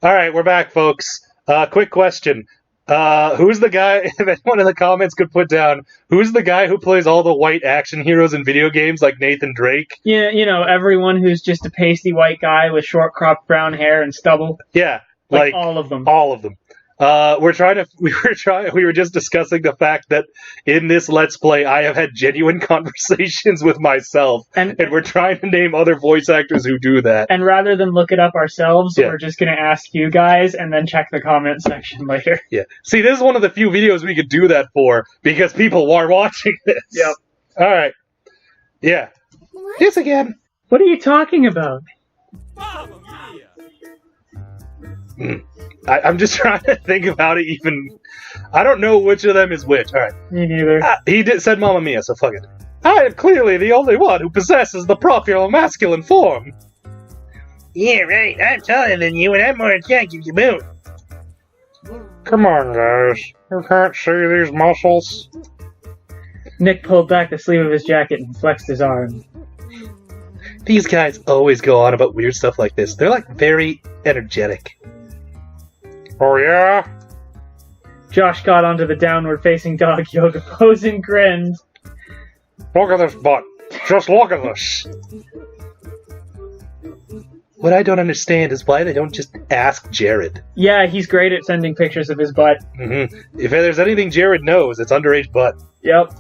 All right, we're back, folks. Quick question. Who's the guy, if anyone in the comments could put down, who's the guy who plays all the white action heroes in video games like Nathan Drake? Yeah, everyone who's just a pasty white guy with short cropped brown hair and stubble. Yeah. Like all of them. All of them. We were just discussing the fact that in this Let's Play, I have had genuine conversations with myself, and we're trying to name other voice actors who do that. And rather than look it up ourselves, we're just going to ask you guys and then check the comment section later. Yeah. See, this is one of the few videos we could do that for, because people are watching this. Yep. Alright. Yeah. What? This again. What are you talking about? I'm just trying to think about it even... I don't know which of them is which. Alright. Me neither. He said Mamma Mia, so fuck it. I am clearly the only one who possesses the proper masculine form. Yeah, right. I'm taller than you, and I'm more attractive to boot. Come on, guys. You can't see these muscles. Nick pulled back the sleeve of his jacket and flexed his arm. These guys always go on about weird stuff like this. They're like very energetic. Oh yeah? Josh got onto the downward-facing dog yoga pose and grinned. Look at this butt. Just look at this. What I don't understand is why they don't just ask Jared. Yeah, he's great at sending pictures of his butt. Mm-hmm. If there's anything Jared knows, it's underage butt. Yep.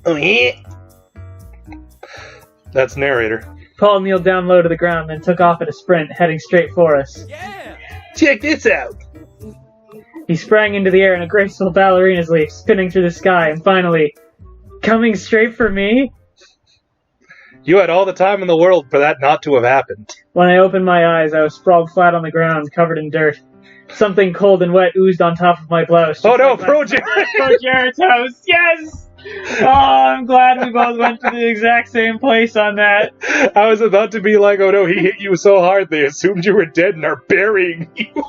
Oh, yeah? That's narrator. Paul kneeled down low to the ground and took off at a sprint, heading straight for us. Yeah! Check this out! He sprang into the air in a graceful ballerina's leap, spinning through the sky, and finally, coming straight for me? You had all the time in the world for that not to have happened. When I opened my eyes, I was sprawled flat on the ground, covered in dirt. Something cold and wet oozed on top of my blouse. Oh no, ProJared! ProJared's house, yes! Oh, I'm glad we both went to the exact same place on that. I was about to be like, oh no, he hit you so hard they assumed you were dead and are burying you.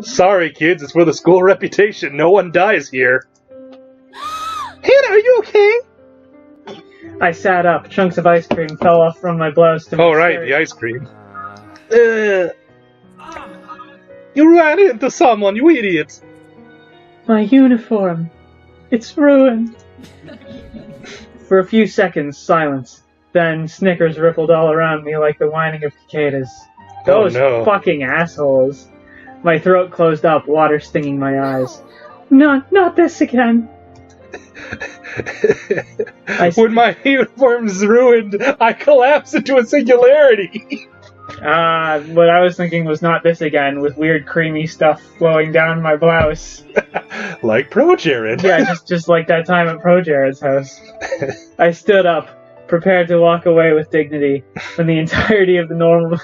Sorry, kids, it's for the school reputation. No one dies here. Hannah, are you okay? I sat up. Chunks of ice cream fell off from my blouse to my right, skirt. the ice cream. You ran into someone, you idiot. My uniform. It's ruined. For a few seconds, silence. Then Snickers rippled all around me like the whining of cicadas. Those fucking assholes. My throat closed up, water stinging my eyes. Not this again. When my uniform's ruined, I collapse into a singularity. What I was thinking was not this again, with weird creamy stuff flowing down my blouse. Like ProJared. Yeah, just like that time at ProJared's house. I stood up, prepared to walk away with dignity, when the entirety of the Normal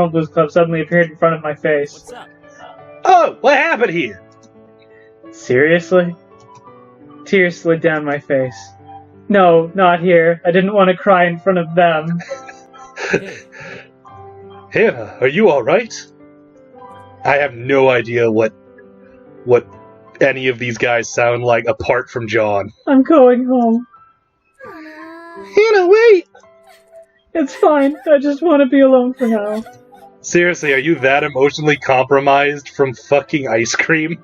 Blues Club suddenly appeared in front of my face. What's up? Oh, what happened here? Seriously? Tears slid down my face. No, not here. I didn't want to cry in front of them. Hannah, are you alright? I have no idea what any of these guys sound like apart from John. I'm going home. Hannah, wait! It's fine. I just want to be alone for now. Seriously, are you that emotionally compromised from fucking ice cream?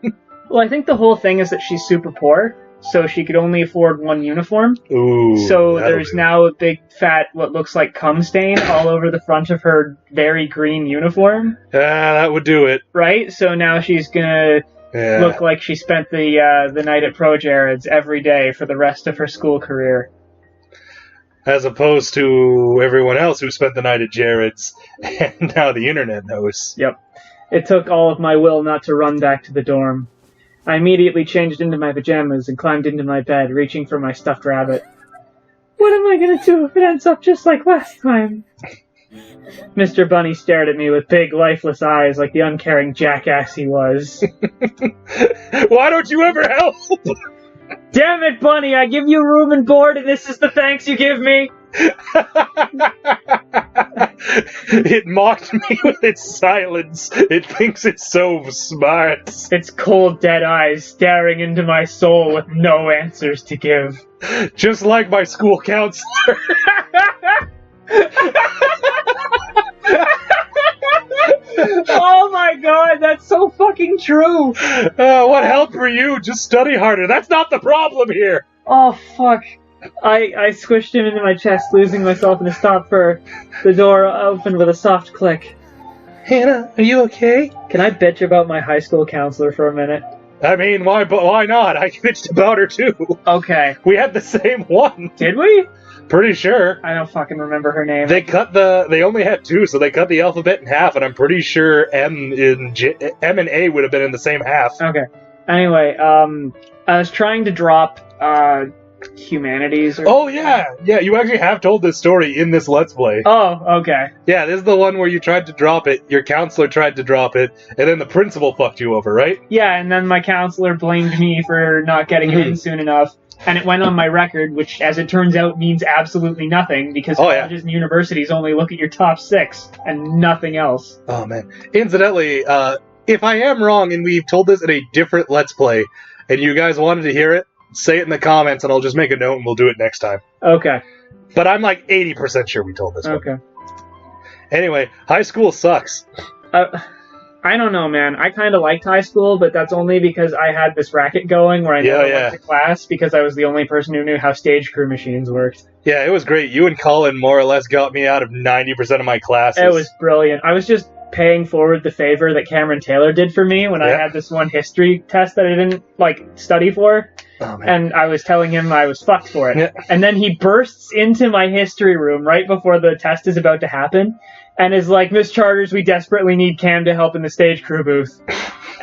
Well, I think the whole thing is that she's super poor, so she could only afford one uniform. Ooh. So there's now a big fat, what looks like cum stain all over the front of her very green uniform. That would do it. Right? So now she's gonna look like she spent the night at ProJared's every day for the rest of her school career. As opposed to everyone else who spent the night at Jared's, and now the internet knows. Yep. It took all of my will not to run back to the dorm. I immediately changed into my pajamas and climbed into my bed, reaching for my stuffed rabbit. What am I gonna do if it ends up just like last time? Mr. Bunny stared at me with big, lifeless eyes like the uncaring jackass he was. Why don't you ever help? Damn it, Bunny! I give you room and board, and this is the thanks you give me? It mocked me with its silence. It thinks it's so smart. Its cold, dead eyes staring into my soul with no answers to give. Just like my school counselor. Oh my god, that's so fucking true. What help for you? Just study harder. That's not the problem here. Oh fuck. I squished him into my chest, losing myself in a stop fur. The door opened with a soft click. Hannah, are you okay? Can I bitch about my high school counselor for a minute? I mean, why not? I bitched about her too. Okay. We had the same one. Did we? Pretty sure. I don't fucking remember her name. They only had two, so they cut the alphabet in half, and I'm pretty sure M and A would have been in the same half. Okay. Anyway, I was trying to drop, humanities or... Oh, yeah! Yeah, you actually have told this story in this Let's Play. Oh, okay. Yeah, this is the one where you tried to drop it, your counselor tried to drop it, and then the principal fucked you over, right? Yeah, and then my counselor blamed me for not getting it in soon enough, and it went on my record, which, as it turns out, means absolutely nothing, because colleges and universities only look at your top 6, and nothing else. Oh, man. Incidentally, if I am wrong and we've told this in a different Let's Play, and you guys wanted to hear it, say it in the comments, and I'll just make a note and we'll do it next time. Okay. But I'm like 80% sure we told this one. Okay. Anyway, high school sucks. I don't know, man. I kind of liked high school, but that's only because I had this racket going where I never went to class because I was the only person who knew how stage crew machines worked. Yeah, it was great. You and Colin more or less got me out of 90% of my classes. It was brilliant. I was just paying forward the favor that Cameron Taylor did for me when I had this one history test that I didn't, study for. Oh, man. And I was telling him I was fucked for it. Yeah. And then he bursts into my history room right before the test is about to happen and is like, Miss Charters, we desperately need Cam to help in the stage crew booth.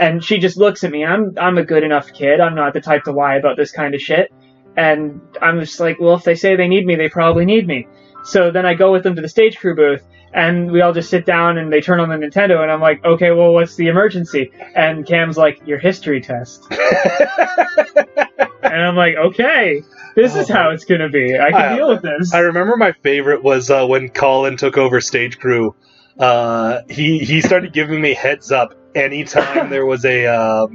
And she just looks at me. I'm a good enough kid. I'm not the type to lie about this kind of shit. And I'm just like, well, if they say they need me, they probably need me. So then I go with them to the stage crew booth, and we all just sit down, and they turn on the Nintendo, and I'm like, okay, well, what's the emergency? And Cam's like, your history test. And I'm like, okay, this is how it's going to be. I can deal with this. I remember my favorite was when Colin took over stage crew. He started giving me heads up anytime there was a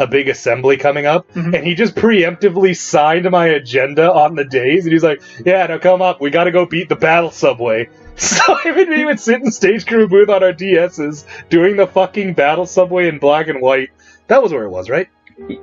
big assembly coming up, and he just preemptively signed my agenda on the days, and he's like, yeah, now come up, we gotta go beat the battle subway. So him and me would sit in stage crew booth on our DS's doing the fucking battle subway in black and white. That was where it was, right?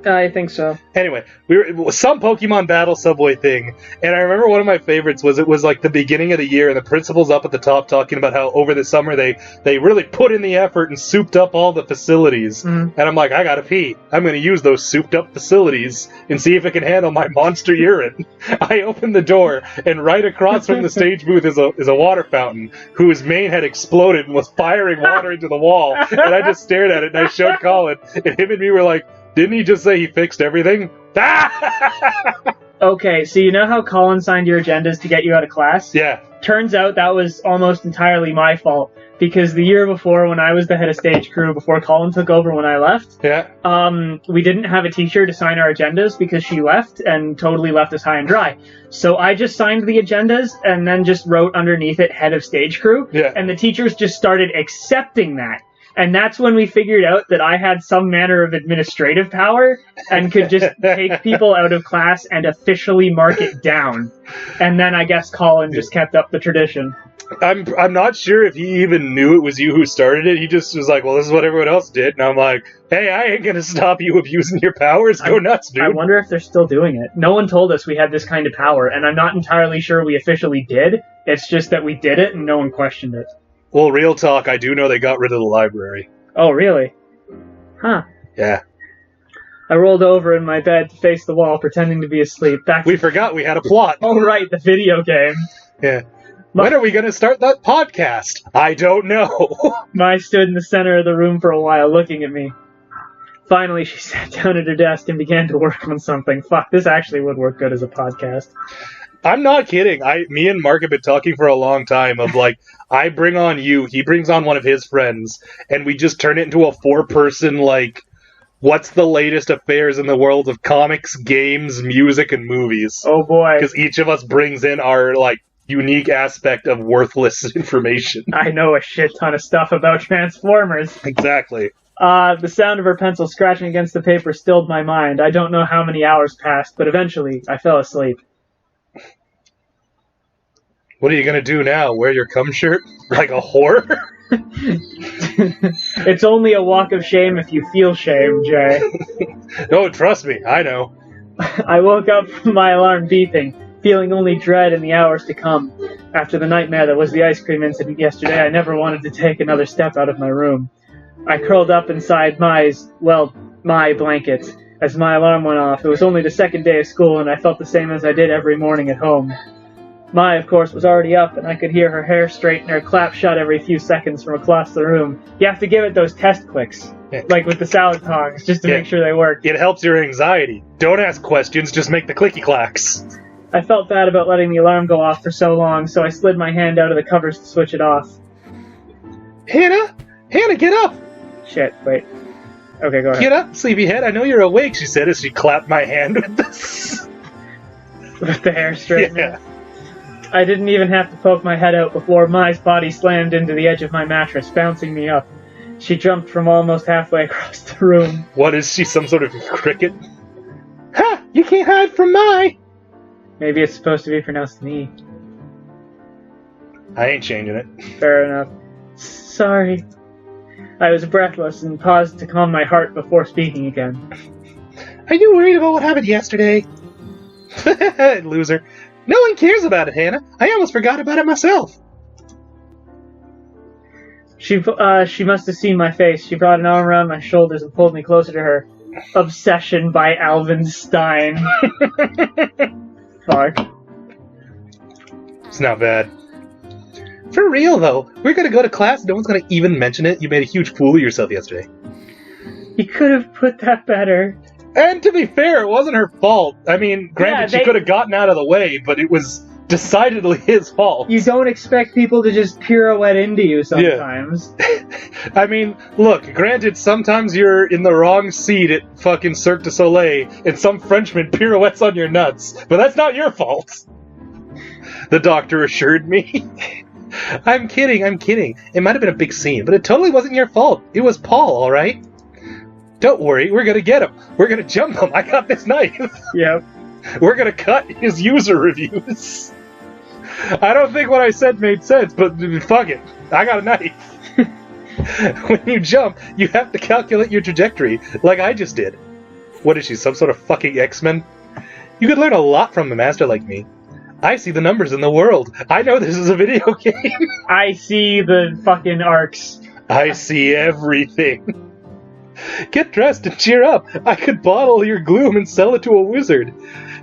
I think so. Anyway, it was some Pokemon Battle Subway thing, and I remember one of my favorites was it was like the beginning of the year, and the principal's up at the top talking about how over the summer they really put in the effort and souped up all the facilities. And I'm like, I gotta pee. I'm gonna use those souped up facilities and see if it can handle my monster urine. I opened the door, and right across from the stage booth is a water fountain whose main had exploded and was firing water into the wall. And I just stared at it, and I showed Colin, and him and me were like, didn't he just say he fixed everything? Okay, so you know how Colin signed your agendas to get you out of class? Yeah. Turns out that was almost entirely my fault, because the year before, when I was the head of stage crew, before Colin took over when I left, we didn't have a teacher to sign our agendas because she left and totally left us high and dry. So I just signed the agendas and then just wrote underneath it head of stage crew, and the teachers just started accepting that. And that's when we figured out that I had some manner of administrative power and could just take people out of class and officially mark it down. And then I guess Colin just kept up the tradition. I'm not sure if he even knew it was you who started it. He just was like, well, this is what everyone else did. And I'm like, hey, I ain't going to stop you abusing your powers. Go nuts, dude. I wonder if they're still doing it. No one told us we had this kind of power, and I'm not entirely sure we officially did. It's just that we did it and no one questioned it. Well, real talk, I do know they got rid of the library. Oh, really? Huh. Yeah. I rolled over in my bed to face the wall, pretending to be asleep. We forgot we had a plot. Oh, right, the video game. Yeah. When are we going to start that podcast? I don't know. Mai stood in the center of the room for a while, looking at me. Finally, she sat down at her desk and began to work on something. Fuck, this actually would work good as a podcast. I'm not kidding. Me and Mark have been talking for a long time of like, I bring on you, he brings on one of his friends, and we just turn it into a 4-person, like, what's the latest affairs in the world of comics, games, music, and movies. Oh boy. Because each of us brings in our, like, unique aspect of worthless information. I know a shit ton of stuff about Transformers. Exactly. The sound of her pencil scratching against the paper stilled my mind. I don't know how many hours passed, but eventually I fell asleep. What are you gonna do now? Wear your cum shirt? Like a whore? It's only a walk of shame if you feel shame, Jay. No, trust me, I know. I woke up from my alarm beeping, feeling only dread in the hours to come. After the nightmare that was the ice cream incident yesterday, I never wanted to take another step out of my room. I curled up inside my blanket as my alarm went off. It was only the second day of school, and I felt the same as I did every morning at home. Mai, of course, was already up, and I could hear her hair straighten her clap shut every few seconds from across the room. You have to give it those test clicks, like with the salad tongs, just to make sure they work. It helps your anxiety. Don't ask questions, just make the clicky clacks. I felt bad about letting the alarm go off for so long, so I slid my hand out of the covers to switch it off. Hannah! Hannah, get up! Shit, wait. Okay, go ahead. Get up, sleepyhead. I know you're awake, she said as she clapped my hand with this. With the hair straightener. Yeah. I didn't even have to poke my head out before Mai's body slammed into the edge of my mattress, bouncing me up. She jumped from almost halfway across the room. What is she, some sort of cricket? Ha! You can't hide from Mai! Maybe it's supposed to be pronounced me. I ain't changing it. Fair enough. Sorry. I was breathless and paused to calm my heart before speaking again. Are you worried about what happened yesterday? Loser. No one cares about it, Hannah. I almost forgot about it myself. She must have seen my face. She brought an arm around my shoulders and pulled me closer to her. Obsession by Alvin Stein. Fuck. It's not bad. For real, though. We're gonna go to class and no one's gonna even mention it. You made a huge fool of yourself yesterday. You could have put that better. And to be fair, it wasn't her fault. I mean, granted, she could have gotten out of the way, but it was decidedly his fault. You don't expect people to just pirouette into you sometimes. Yeah. I mean, look, granted, sometimes you're in the wrong seat at fucking Cirque du Soleil, and some Frenchman pirouettes on your nuts, but that's not your fault. The doctor assured me. I'm kidding. It might have been a big scene, but it totally wasn't your fault. It was Paul, alright? Don't worry, we're gonna get him. We're gonna jump him. I got this knife. Yep. We're gonna cut his user reviews. I don't think what I said made sense, but fuck it. I got a knife. When you jump, you have to calculate your trajectory, like I just did. What is she, some sort of fucking X-Men? You could learn a lot from a master like me. I see the numbers in the world. I know this is a video game. I see the fucking arcs. I see everything. Get dressed and cheer up. I could bottle your gloom and sell it to a wizard.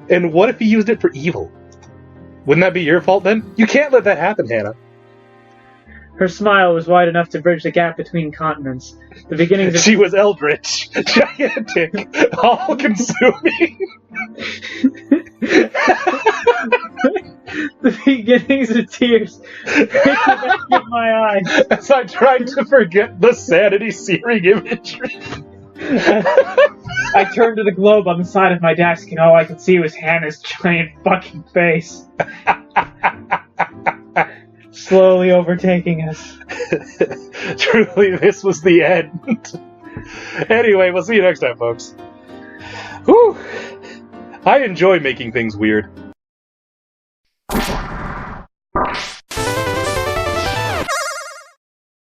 And what if he used it for evil? Wouldn't that be your fault then? You can't let that happen, Hannah. Her smile was wide enough to bridge the gap between continents. The beginnings of... She was eldritch, gigantic, all-consuming. The beginnings of tears breaking in my eyes as I tried to forget the sanity-searing imagery. I turned to the globe on the side of my desk, and all I could see was Hannah's giant fucking face. Slowly overtaking us. Truly, this was the end. Anyway, we'll see you next time, folks. Whew. I enjoy making things weird.